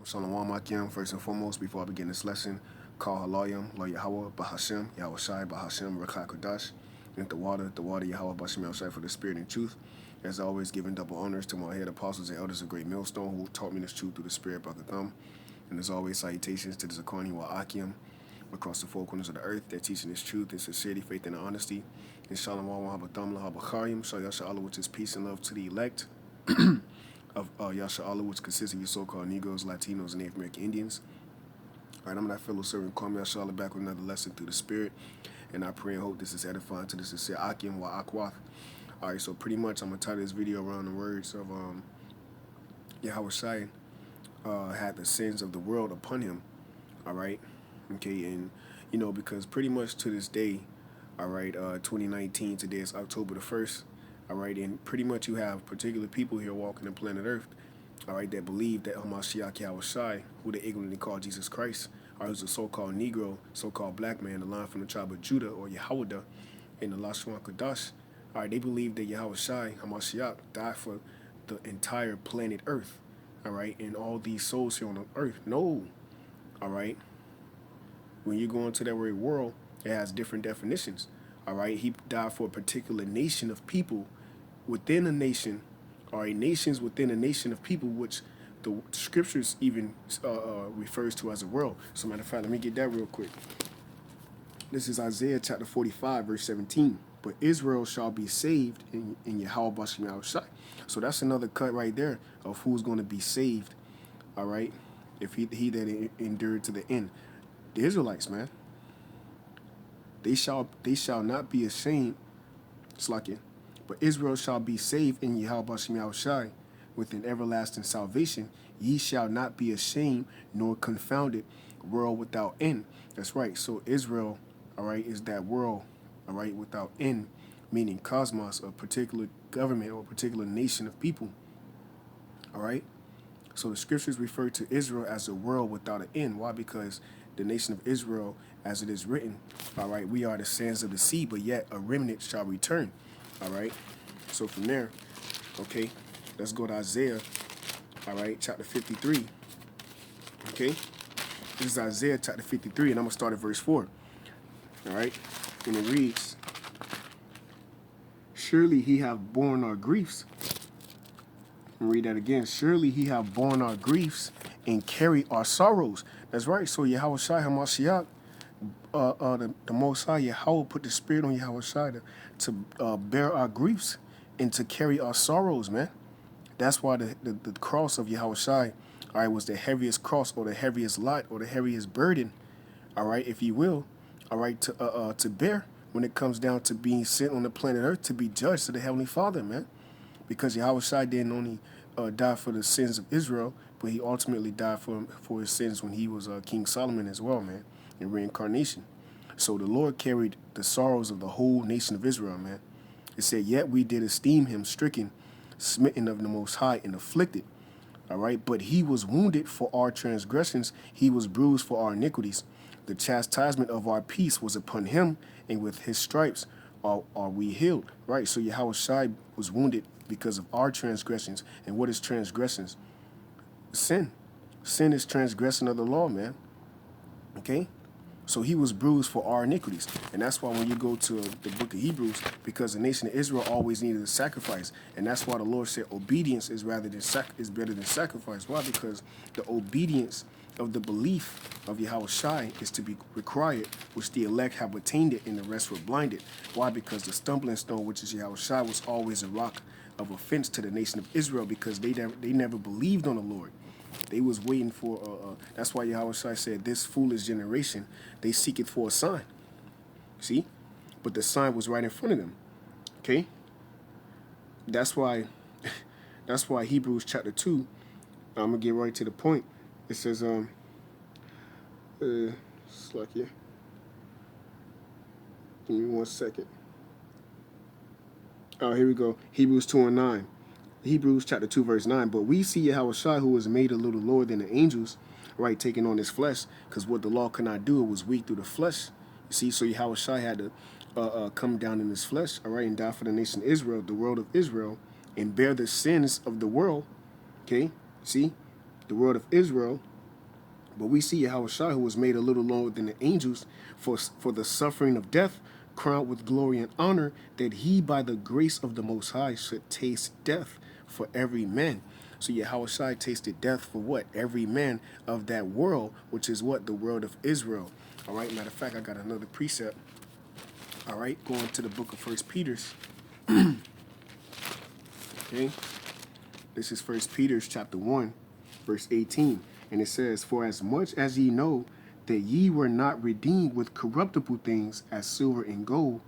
Shalom Akim, first and foremost, before I begin this lesson, call Halayim, Lo Yahweh, Bahashem, Yahawashi, Bahashem, Rekha Kodash, and the water, Yahweh, Bashem, Yahawashi, for the spirit and truth. As always, giving double honors to my head apostles and elders of Great Millstone who taught me this truth through the spirit, Brother Thumb. And as always, salutations to the Zakani wa Akim across the four corners of the earth. They're teaching this truth in sincerity, faith, and honesty. And Shalom Habatham Lahabacharim, Shal Yasha Allah, which is peace and love to the elect of Yasha Allah, which consists of your so-called Negroes, Latinos, and Native American Indians. All right, I'm that fellow servant, call me Yasha Allah, back with another lesson through the Spirit. And I pray and hope this is edifying to the sincere Akim wa Akwath. All right, so pretty much I'm going to title this video around the words of Yahawashi had the sins of the world upon him. All right, okay, and you know, because pretty much to this day, all right, 2019, today is October the 1st. All right, and pretty much you have particular people here walking the planet Earth, all right, that believe that Hamashiach Yahawashi, who they ignorantly call Jesus Christ, or who's a so-called Negro, so-called black man, the line from the tribe of Judah, or Yahawada, in the Lashwan Kodash. All right, they believe that Yahawashi, Hamashiach, died for the entire planet Earth, all right, and all these souls here on the earth. No, all right. When you go into that very world, it has different definitions, all right. He died for a particular nation of people within a nation, or a nations within a nation of people, which the scriptures even refers to as a world. So matter of fact, let me get that real quick. This is Isaiah chapter 45, verse 17. But Israel shall be saved in Yahawashi Yahawashi. So that's another cut right there of who's going to be saved, all right, if he that endured to the end. The Israelites, man. They shall not be ashamed. It's like it. But Israel shall be saved in Yahawashi Yahawashi with an everlasting salvation. Ye shall not be ashamed nor confounded, world without end. That's right. So Israel, all right, is that world, all right, without end, meaning cosmos, a particular government or a particular nation of people. All right. So the scriptures refer to Israel as a world without an end. Why? Because the nation of Israel, as it is written, all right, we are the sands of the sea, but yet a remnant shall return. All right. So from there, okay, let's go to Isaiah, all right, chapter 53. Okay. This is Isaiah chapter 53, and I'm going to start at verse 4. All right. And it reads, surely he hath borne our griefs. Read that again. Surely he hath borne our griefs and carried our sorrows. That's right. So Yahawashi Hamashiach, the Most High Yahweh put the Spirit on Yahawashi to bear our griefs and to carry our sorrows, man. That's why the cross of Yahawashi, all right, was the heaviest cross or the heaviest lot or the heaviest burden, all right, if you will, all right, to bear when it comes down to being sent on the planet Earth to be judged to the Heavenly Father, man. Because Yahawashi didn't only die for the sins of Israel, but he ultimately died for his sins when he was King Solomon as well, man, in reincarnation. So the Lord carried the sorrows of the whole nation of Israel, man. It said, yet we did esteem him stricken, smitten of the Most High, and afflicted. All right, but he was wounded for our transgressions, he was bruised for our iniquities. The chastisement of our peace was upon him, and with his stripes are we healed. Right, so Yahawashi was wounded because of our transgressions. And what is transgressions? Sin. Sin is transgression of the law, man. Okay? So he was bruised for our iniquities. And that's why when you go to the book of Hebrews, because the nation of Israel always needed a sacrifice. And that's why the Lord said obedience is better than sacrifice. Why? Because the obedience of the belief of Yahawashi is to be required, which the elect have attained it and the rest were blinded. Why? Because the stumbling stone, which is Yahawashi, was always a rock of offense to the nation of Israel because they never believed on the Lord. They was waiting for, that's why Yahawashi said, this foolish generation, they seek it for a sign. See? But the sign was right in front of them. Okay? That's why Hebrews chapter 2, I'm going to get right to the point. It says, it's like here. Give me 1 second. Oh, here we go. Hebrews 2 and 9. Hebrews chapter 2, verse 9. But we see Yahawashi, who was made a little lower than the angels, right, taking on his flesh, because what the law could not do, it was weak through the flesh. You see, so Yahawashi had to come down in his flesh, all right, and die for the nation of Israel, the world of Israel, and bear the sins of the world. Okay, see, the world of Israel, But we see Yahawashi, who was made a little lower than the angels for the suffering of death, crowned with glory and honor, that he by the grace of the Most High should taste death for every man. So Yahawashi tasted death for what? Every man of that world, which is what? The world of Israel. All right, matter of fact, I got another precept. All right, going to the book of First Peter's. Okay, this is First Peter's chapter 1, verse 18. And it says, "For as much as ye know that ye were not redeemed with corruptible things as silver and gold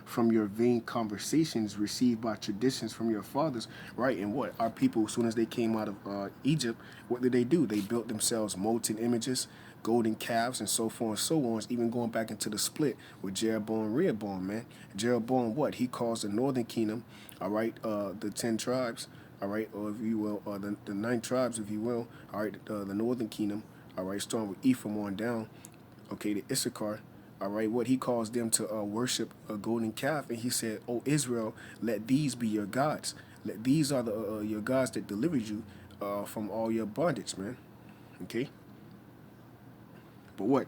from your vain conversations received by traditions from your fathers." Right, and what? Our people, as soon as they came out of Egypt, what did? They built themselves molten images, golden calves, and so forth and so on. Even going back into the split with Jeroboam and Rehoboam, man. Jeroboam, what? He caused the northern kingdom, all right, the 10 tribes, all right, or if you will, the 9 tribes, if you will, all right, the northern kingdom, all right, starting with Ephraim on down, okay, to Issachar, all right, what he caused them to worship a golden calf, and he said, "O Israel, let these be your gods. Let these are the your gods that delivered you from all your bondage, man." Okay, but what?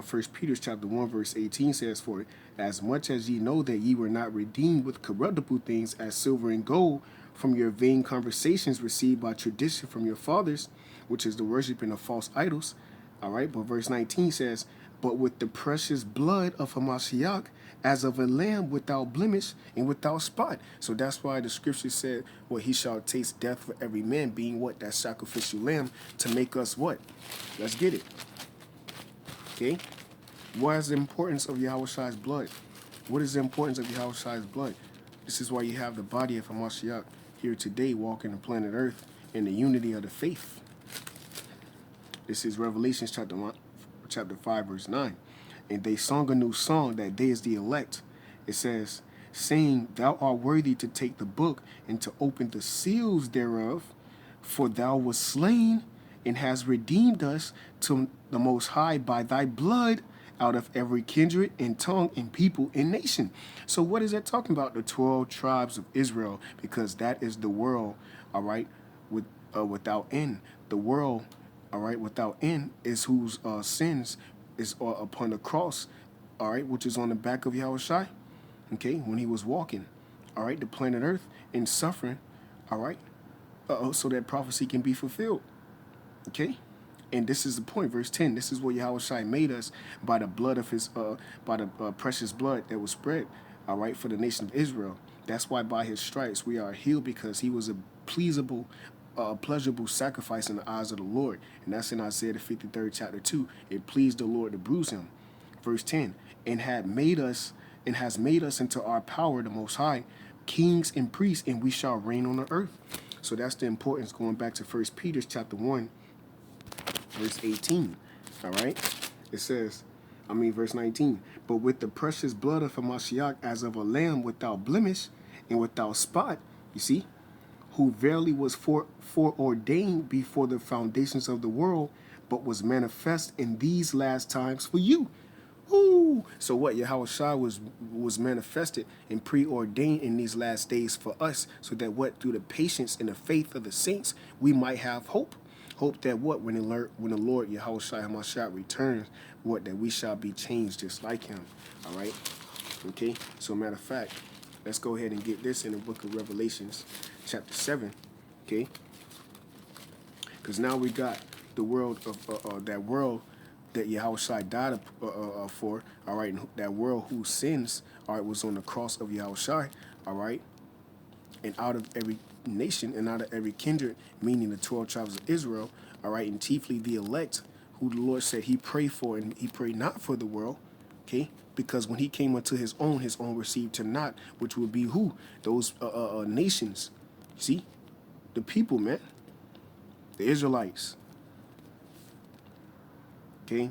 First Peter chapter 1 verse 18 says, "For as much as ye know that ye were not redeemed with corruptible things as silver and gold from your vain conversations received by tradition from your fathers, which is the worshiping of false idols." All right, but verse 19 says, "But with the precious blood of Hamashiach, as of a lamb without blemish and without spot." So that's why the scripture said, "Well, he shall taste death for every man," being what? That sacrificial lamb to make us what? Let's get it. Okay? What is the importance of Yahweh's blood? What is the importance of Yahweh's blood? This is why you have the body of Hamashiach here today walking the planet Earth in the unity of the faith. This is Revelation chapter 5, verse 9. "And they sung a new song, that they is the elect." It says, "saying, Thou art worthy to take the book and to open the seals thereof, for thou wast slain and hast redeemed us to the Most High by thy blood out of every kindred and tongue and people and nation." So what is that talking about? The 12 tribes of Israel, because that is the world, all right, without end. The world, all right, without end is whose sins is upon the cross, all right, which is on the back of Yahawashi, okay, when he was walking, all right, the planet Earth and suffering, all right, so that prophecy can be fulfilled, okay? And this is the point, verse 10. This is what Yahawashi made us by the blood of his, by the precious blood that was spread, all right, for the nation of Israel. That's why by his stripes we are healed, because he was a pleasurable sacrifice in the eyes of the Lord. And that's in Isaiah the 53rd chapter 2. "It pleased the Lord to bruise him." Verse 10, and has made us into our power, the Most High, kings and priests, and we shall reign on the earth." So that's the importance, going back to First Peter chapter 1, verse 18. All right? It says, verse 19, "But with the precious blood of Hamashiach, as of a lamb without blemish and without spot," you see, "who verily was foreordained before the foundations of the world, but was manifest in these last times for you." Woo! So what? Yahawashi was manifested and preordained in these last days for us, so that what? Through the patience and the faith of the saints, we might have hope. Hope that what? When the Lord Yahawashi Hamashiach returns, what? That we shall be changed just like him. All right? Okay? So matter of fact, let's go ahead and get this in the book of Revelations, chapter 7, okay? Because now we got the world of that world that Yahawashi died for, all right? And that world whose sins, all right, was on the cross of Yahawashi, all right? And out of every nation and out of every kindred, meaning the 12 tribes of Israel, all right? And chiefly the elect, who the Lord said he prayed for, and he prayed not for the world, okay? Because when he came unto his own received him not, which would be who? Those nations. See? The people, man. The Israelites. Okay?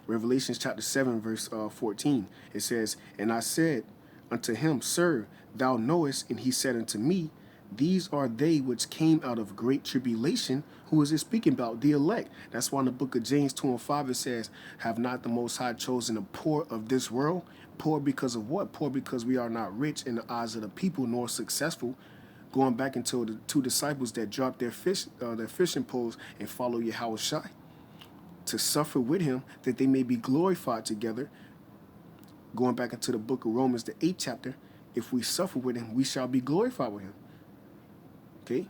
Revelation chapter 7, verse 14. It says, "And I said unto him, Sir, thou knowest," and he said unto me, "These are they which came out of great tribulation." Who is it speaking about? The elect. That's why in the book of James 2 and 5 it says, "Have not the Most High chosen the poor of this world?" Poor because of what? Poor because we are not rich in the eyes of the people, nor successful, Going back into the two disciples that dropped their fishing poles and follow Yahawashi to suffer with him that they may be glorified together. Going back into the book of Romans, the 8th chapter, if we suffer with him, we shall be glorified with him. Okay?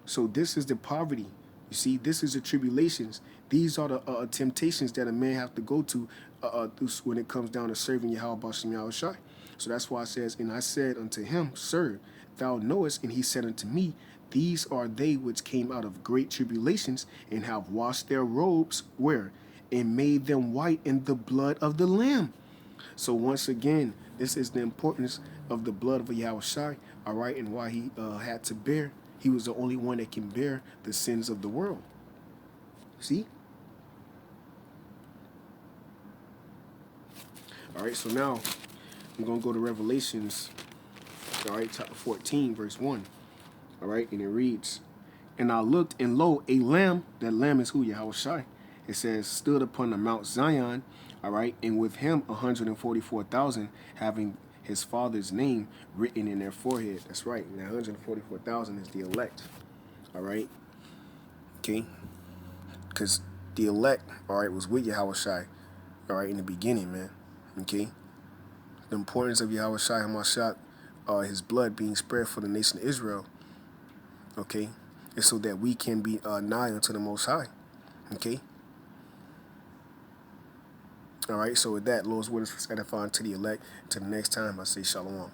So this is the poverty. You see, this is the tribulations. These are the temptations that a man have to go to when it comes down to serving Yahawashi and Yahawashi. So that's why it says, and I said unto him, Sir, thou knowest, and he said unto me, these are they which came out of great tribulations, and have washed their robes, where? And made them white in the blood of the Lamb. So once again, this is the importance of the blood of Yahawashi, all right, and why he had to bear. He was the only one that can bear the sins of the world. See? All right, so now I'm going to go to Revelations, all right, chapter 14, verse 1. All right, and it reads, And I looked, and lo, a lamb, that lamb is who? Yahawashi. It says, stood upon the Mount Zion, all right, and with him 144,000, having his father's name written in their forehead. That's right. Now 144,000 is the elect. All right. Okay. Because the elect, all right, was with Yahawashi, all right, in the beginning, man. Okay. The importance of Yahawashi Hamashiach, his blood being spread for the nation of Israel, okay, is so that we can be nigh unto the Most High. Okay. All right, so with that, Lord's word is edifying to the elect. Till the next time, I say shalom.